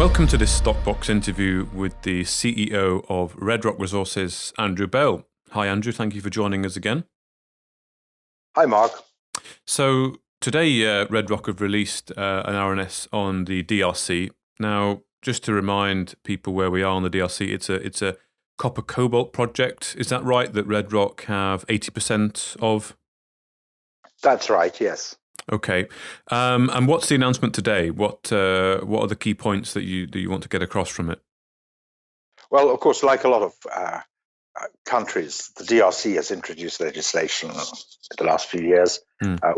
Welcome to this Stockbox interview with the CEO of Red Rock Resources, Andrew Bell. Hi, Andrew. Thank you for joining us again. Hi, Mark. So today, Red Rock have released an RNS on the DRC. Now, just to remind people where we are on the DRC, it's a copper cobalt project. Is that right? That Red Rock have 80% of? That's right. Yes. Okay. And what's the announcement today? What are the key points that you want to get across from it? Well, of course, like a lot of countries, the DRC has introduced legislation in the last few years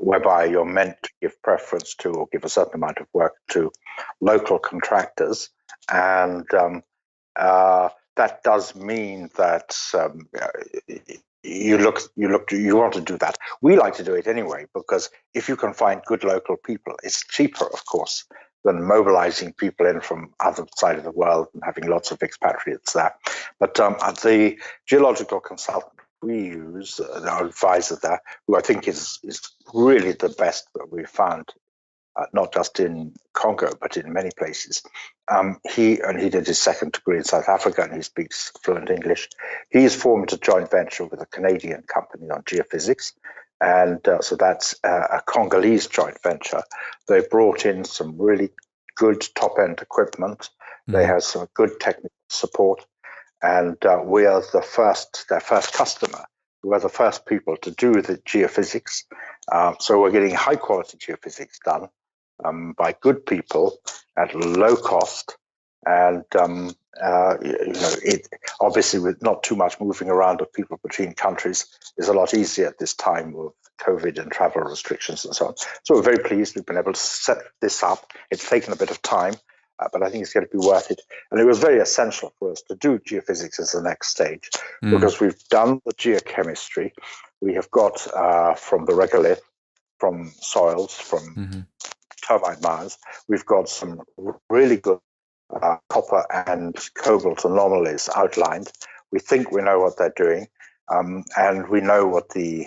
whereby you're meant to give preference to or give a certain amount of work to local contractors. And that does mean that you want to do that. We like to do it anyway, because if you can find good local people, it's cheaper, of course, than mobilizing people in from other side of the world and having lots of expatriates there. But the geological consultant we use, our advisor there, who I think is really the best that we've found, not just in Congo, but in many places. He did his second degree in South Africa, and he speaks fluent English. He's formed a joint venture with a Canadian company on geophysics, and so that's a Congolese joint venture. They brought in some really good top-end equipment. They have some good technical support, and we are their first customer. We were the first people to do the geophysics. So we're getting high-quality geophysics done by good people at low cost, and it obviously with not too much moving around of people between countries is a lot easier at this time with COVID and travel restrictions and so on. So we're very pleased we've been able to set this up. It's taken a bit of time, but I think it's going to be worth it. And it was very essential for us to do geophysics as the next stage, because we've done the geochemistry. We have got from the regolith, from soils, from turbine mines, we've got some really good copper and cobalt anomalies outlined. We think we know what they're doing, and we know what the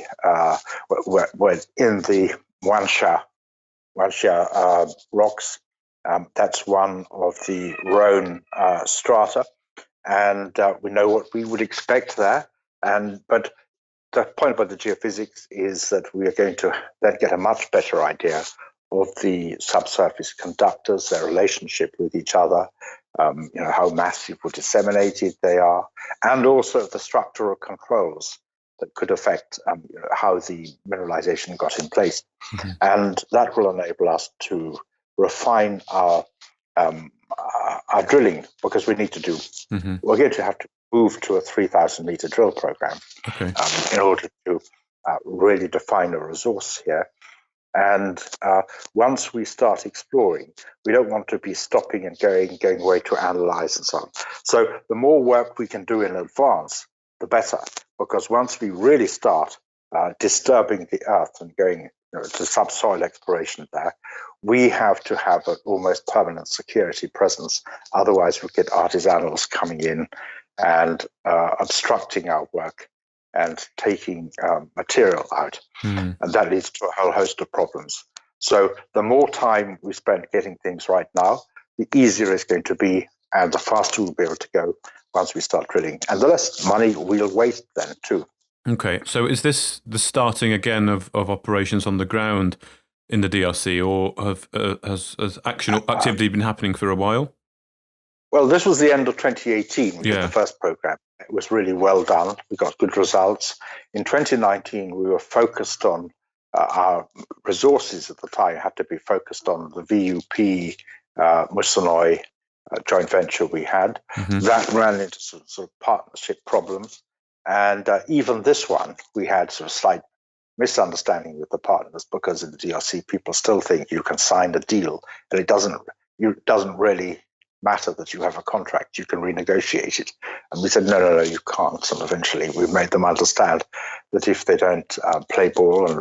we're in the Wansha rocks. That's one of the Rhone strata, and we know what we would expect there. But the point about the geophysics is that we are going to then get a much better idea of the subsurface conductors, their relationship with each other, how massive or disseminated they are, and also the structural controls that could affect how the mineralization got in place. And that will enable us to refine our drilling, because we need to do, we're going to have to move to a 3,000 meter drill program in order to really define a resource here. And once we start exploring, we don't want to be stopping and going away to analyze and so on. So the more work we can do in advance, the better, because once we really start disturbing the earth and going to subsoil exploration there, we have to have an almost permanent security presence. Otherwise, we get artisanals coming in and obstructing our work and taking material out. And that leads to a whole host of problems. So the more time we spend getting things right now, the easier it's going to be, and the faster we'll be able to go once we start drilling. And the less money we'll waste then too. Okay, so is this the starting again of operations on the ground in the DRC, or has activity been happening for a while? Well, this was the end of 2018. We did the first program. It was really well done. We got good results. In 2019, we were focused on our resources at the time had to be focused on the VUP Musonoi joint venture we had. That ran into some sort of partnership problems. And even this one, we had sort of slight misunderstanding with the partners, because in the DRC, people still think you can sign a deal, and it doesn't really matter that you have a contract. You can renegotiate it. And we said, no, you can't. And eventually we made them understand that if they don't play ball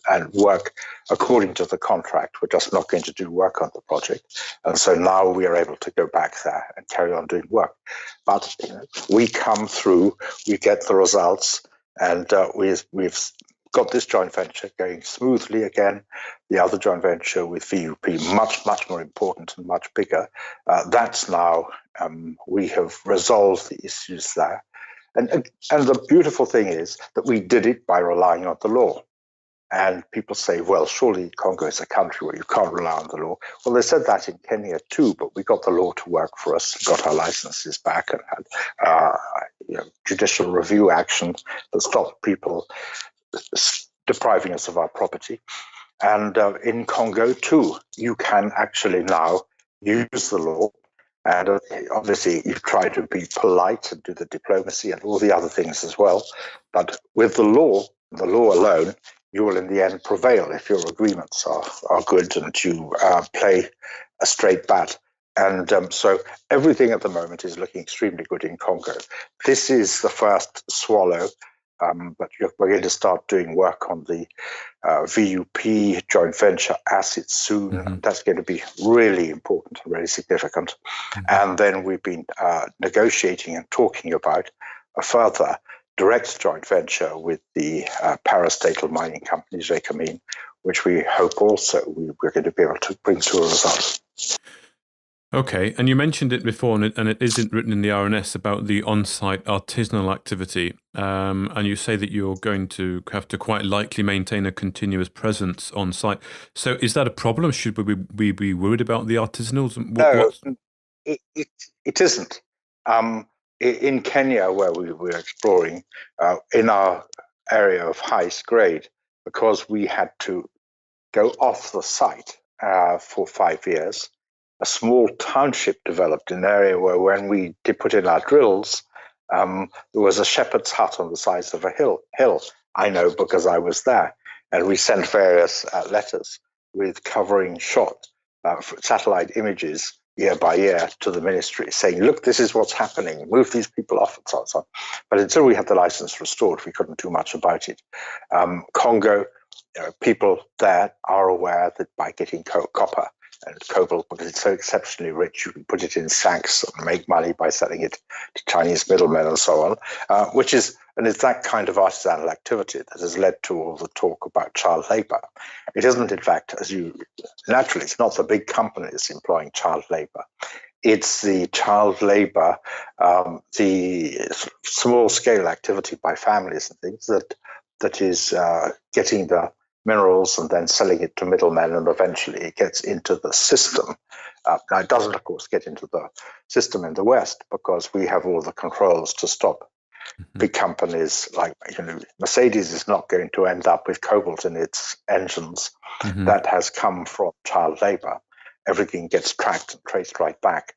and work according to the contract, we're just not going to do work on the project. And so now we are able to go back there and carry on doing work. But we come through, we get the results, and we've got this joint venture going smoothly again. The other joint venture with VUP, much more important and much bigger. That's now, we have resolved the issues there. And the beautiful thing is that we did it by relying on the law. And people say, well, surely Congo is a country where you can't rely on the law. Well, they said that in Kenya too, but we got the law to work for us, got our licenses back, and had judicial review action that stopped people depriving us of our property. And in Congo too, you can actually now use the law. And obviously, you try to be polite and do the diplomacy and all the other things as well. But with the law alone, you will in the end prevail if your agreements are good and you play a straight bat. And so everything at the moment is looking extremely good in Congo. This is the first swallow, but we're going to start doing work on the VUP joint venture assets soon. Mm-hmm. That's going to be really important and really significant. Mm-hmm. And then we've been negotiating and talking about a further direct joint venture with the parastatal mining company, Gécamines, which we hope also we're going to be able to bring to a result. Okay, and you mentioned it before, and it isn't written in the RNS about the on-site artisanal activity, and you say that you're going to have to quite likely maintain a continuous presence on site. So is that a problem? Should we be worried about the artisanals? No, it isn't. In Kenya, where we were exploring, in our area of highest grade, because we had to go off the site for 5 years, a small township developed in an area where when we did put in our drills, there was a shepherd's hut on the sides of a hill. I know because I was there. And we sent various letters with covering shot, satellite images year by year to the ministry saying, look, this is what's happening, move these people off and so on and so on. But until we had the license restored, we couldn't do much about it. Congo, people there are aware that by getting copper and cobalt, because it's so exceptionally rich, you can put it in sacks and make money by selling it to Chinese middlemen and so on, and it's that kind of artisanal activity that has led to all the talk about child labor. It isn't, in fact, naturally, it's not the big companies employing child labor. It's the child labor, the small-scale activity by families and things that is getting the minerals and then selling it to middlemen, and eventually it gets into the system. Now, it doesn't, of course, get into the system in the West because we have all the controls to stop big companies like Mercedes is not going to end up with cobalt in its engines. Mm-hmm. That has come from child labor. Everything gets tracked and traced right back.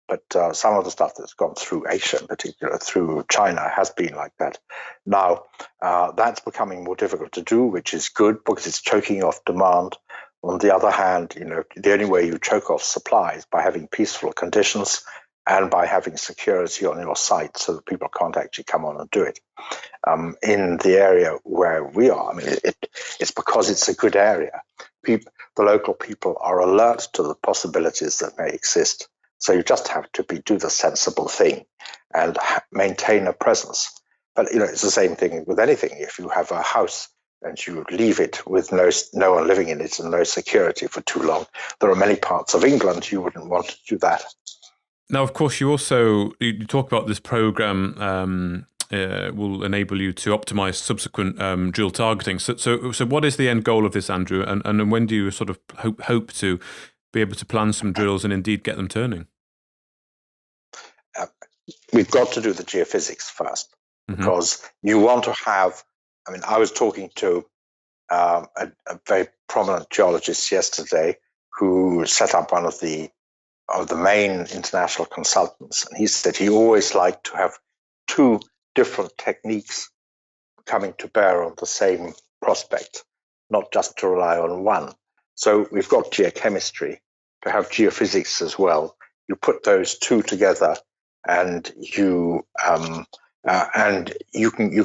But some of the stuff that's gone through Asia, in particular through China, has been like that. Now, that's becoming more difficult to do, which is good because it's choking off demand. On the other hand, the only way you choke off supply is by having peaceful conditions and by having security on your site so that people can't actually come on and do it. In the area where we are, it's because it's a good area. The local people are alert to the possibilities that may exist. So you just have to do the sensible thing and maintain a presence. But it's the same thing with anything. If you have a house and you leave it with no one living in it and no security for too long, there are many parts of England you wouldn't want to do that. Now, of course, you talk about this program will enable you to optimize subsequent drill targeting. So what is the end goal of this, Andrew? And when do you sort of hope to be able to plan some drills and indeed get them turning? We've got to do the geophysics first, because you want to have, I was talking to a very prominent geologist yesterday who set up one of the main international consultants. And he said he always liked to have two different techniques coming to bear on the same prospect, not just to rely on one. So we've got geochemistry, to have geophysics as well. You put those two together, and you can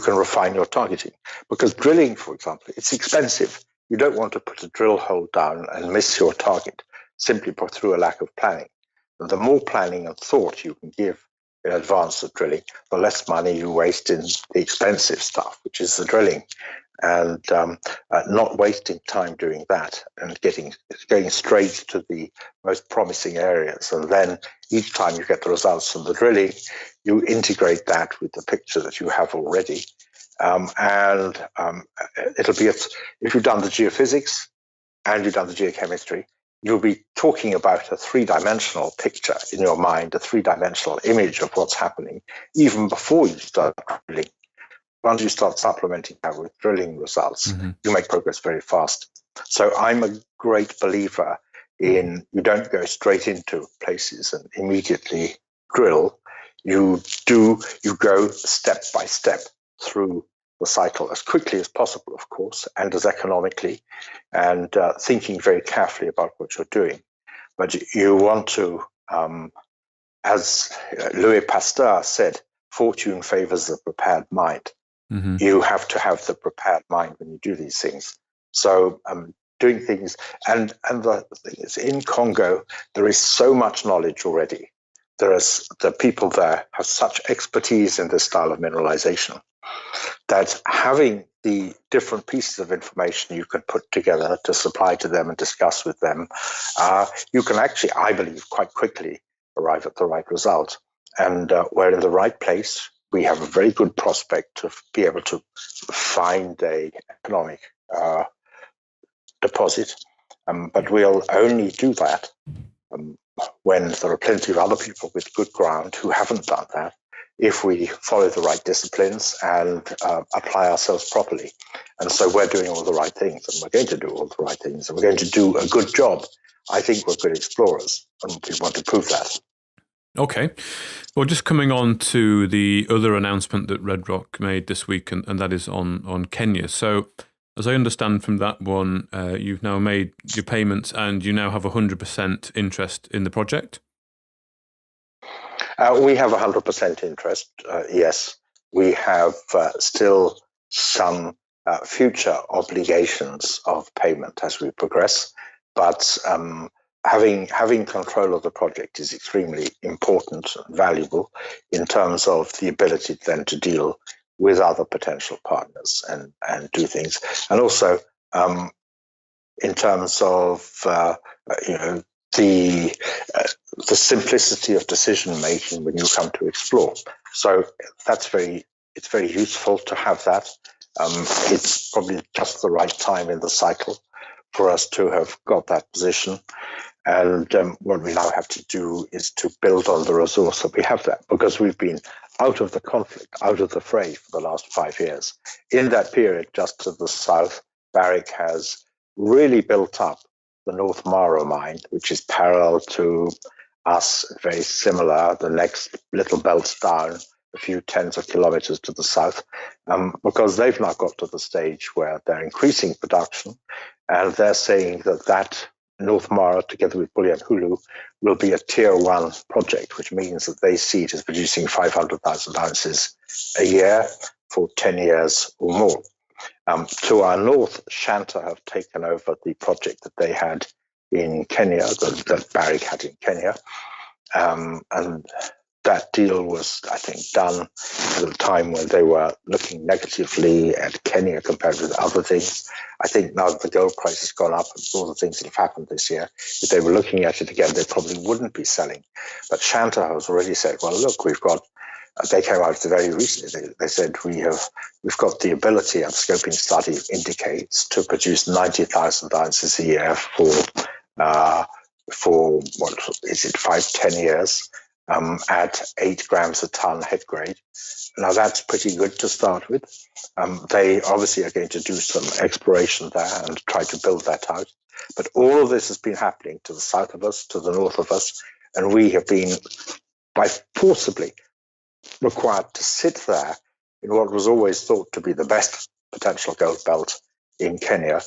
refine your targeting. Because drilling, for example, it's expensive. You don't want to put a drill hole down and miss your target simply through a lack of planning. And the more planning and thought you can give in advance of drilling, the less money you waste in the expensive stuff, which is the drilling. and not wasting time doing that and going straight to the most promising areas. And then each time you get the results from the drilling, you integrate that with the picture that you have already. It'll be, if you've done the geophysics and you've done the geochemistry, you'll be talking about a three-dimensional picture in your mind, a three-dimensional image of what's happening, even before you start drilling. Once you start supplementing that with drilling results, you make progress very fast. So I'm a great believer in, you don't go straight into places and immediately drill. You go step by step through the cycle as quickly as possible, of course, and as economically, and thinking very carefully about what you're doing. But you want to, as Louis Pasteur said, fortune favors the prepared mind. You have to have the prepared mind when you do these things. So doing things, and the thing is, in Congo, there is so much knowledge already. The people there have such expertise in this style of mineralization that having the different pieces of information you can put together to supply to them and discuss with them, you can actually, I believe, quite quickly arrive at the right result. And we're in the right place. We have a very good prospect to be able to find a economic deposit, but we'll only do that when there are plenty of other people with good ground who haven't done that, if we follow the right disciplines and apply ourselves properly. And so we're doing all the right things, and we're going to do all the right things, and we're going to do a good job. I think we're good explorers, and we want to prove that. Okay. Well, just coming on to the other announcement that Red Rock made this week, and that is on Kenya. So, as I understand from that one, you've now made your payments and you now have 100% interest in the project? We have 100% interest, yes. We have still some future obligations of payment as we progress, but having control of the project is extremely important and valuable in terms of the ability then to deal with other potential partners and do things. And also in terms of the simplicity of decision making when you come to explore. So it's very useful to have that. It's probably just the right time in the cycle for us to have got that position. And what we now have to do is to build on the resource that we have there, because we've been out of the conflict, out of the fray for the last 5 years. In that period, just to the south, Barrick has really built up the North Mara mine, which is parallel to us, very similar. The next little belt down, a few tens of kilometers to the south, because they've now got to the stage where they're increasing production, and they're saying that North Mara, together with Bulyanhulu, will be a tier 1 project, which means that they see it as producing 500,000 ounces a year for 10 years or more. To our north, Shanta have taken over the project that they had in Kenya, that Barrick had in Kenya. And that deal was, I think, done at a time when they were looking negatively at Kenya compared with other things. I think now that the gold price has gone up and all the things that have happened this year, if they were looking at it again, they probably wouldn't be selling. But Shanta has already said, well, look, they came out very recently. They said we've got the ability, and scoping study indicates, to produce 90,000 ounces a year for what is it, 5-10 years, at 8 grams a ton head grade. Now that's pretty good to start with. They obviously are going to do some exploration there and try to build that out. But all of this has been happening to the south of us, to the north of us, and we have been forcibly required to sit there in what was always thought to be the best potential gold belt in Kenya,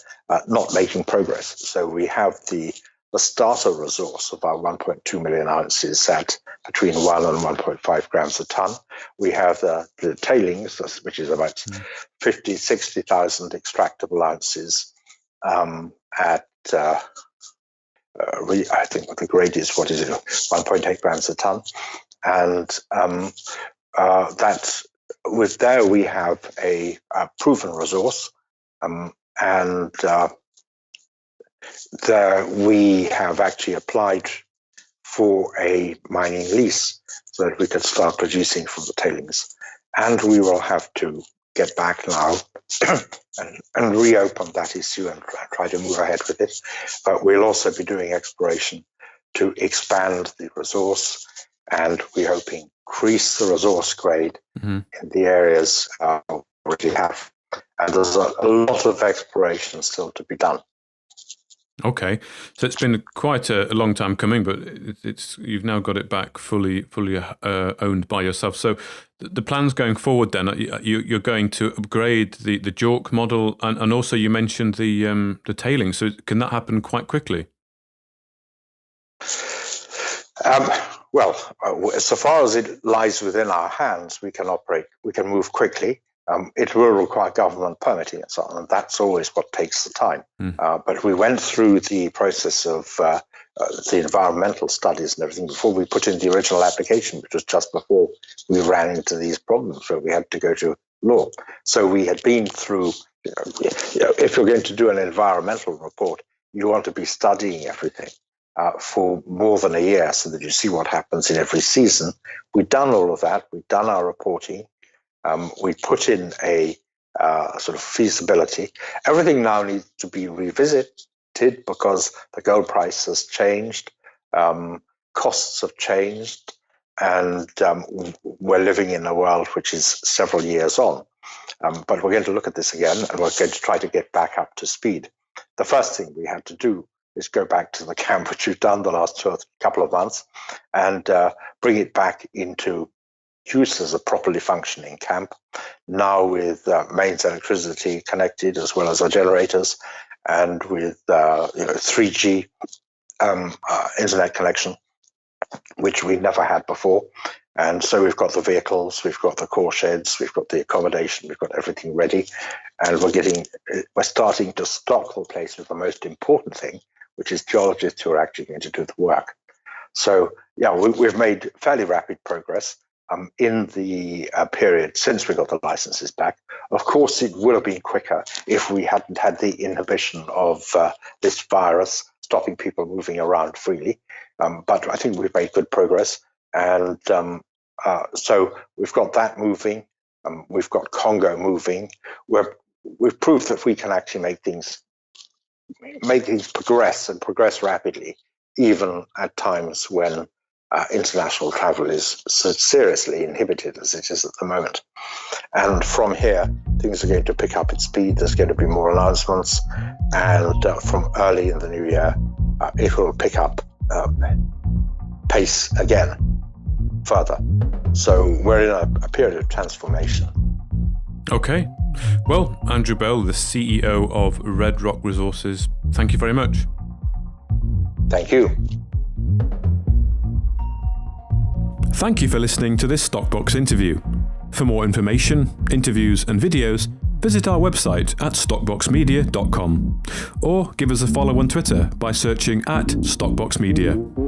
not making progress. So we have the starter resource of our 1.2 million ounces at between 1 and 1.5 grams a ton. We have the tailings, which is about 60,000 extractable ounces at I think what the grade is, 1.8 grams a ton. And that with there we have a proven resource And we have actually applied for a mining lease so that we could start producing from the tailings. And we will have to get back now and reopen that issue and try to move ahead with it. But we'll also be doing exploration to expand the resource, and we hope increase the resource grade in the areas we already have. And there's a lot of exploration still to be done. Okay, so it's been quite a long time coming, but you've now got it back fully owned by yourself. So the plans going forward then, you're going to upgrade the JORC model, and also you mentioned the tailings. So can that happen quite quickly? Well, so far as it lies within our hands, we can move quickly. It will require government permitting and so on, and that's always what takes the time. But we went through the process of the environmental studies and everything before we put in the original application, which was just before we ran into these problems where we had to go to law. So we had been through, if you're going to do an environmental report, you want to be studying everything for more than a year so that you see what happens in every season. We've done all of that. We've done our reporting. We put in a sort of feasibility. Everything now needs to be revisited because the gold price has changed, costs have changed, and we're living in a world which is several years on. But we're going to look at this again, and we're going to try to get back up to speed. The first thing we had to do is go back to the camp, which we've done the last couple of months, and bring it back into use as a properly functioning camp, now with mains electricity connected as well as our generators, and with 3G internet connection, which we never had before. And so we've got the vehicles, we've got the core sheds, we've got the accommodation, we've got everything ready, and we're starting to stock the place with the most important thing, which is geologists who are actually going to do the work. So yeah, we've made fairly rapid progress. In the period since we got the licenses back. Of course, it would have been quicker if we hadn't had the inhibition of this virus stopping people moving around freely. But I think we've made good progress. And so we've got that moving. We've got Congo moving. We've proved that we can actually make things progress rapidly, even at times when international travel is so seriously inhibited as it is at the moment. And from here, things are going to pick up its speed. There's going to be more announcements. And from early in the new year, it will pick up pace again further. So we're in a period of transformation. Okay. Well, Andrew Bell, the CEO of Red Rock Resources, thank you very much. Thank you. Thank you for listening to this Stockbox interview. For more information, interviews and videos, visit our website at stockboxmedia.com or give us a follow on Twitter by searching @StockboxMedia.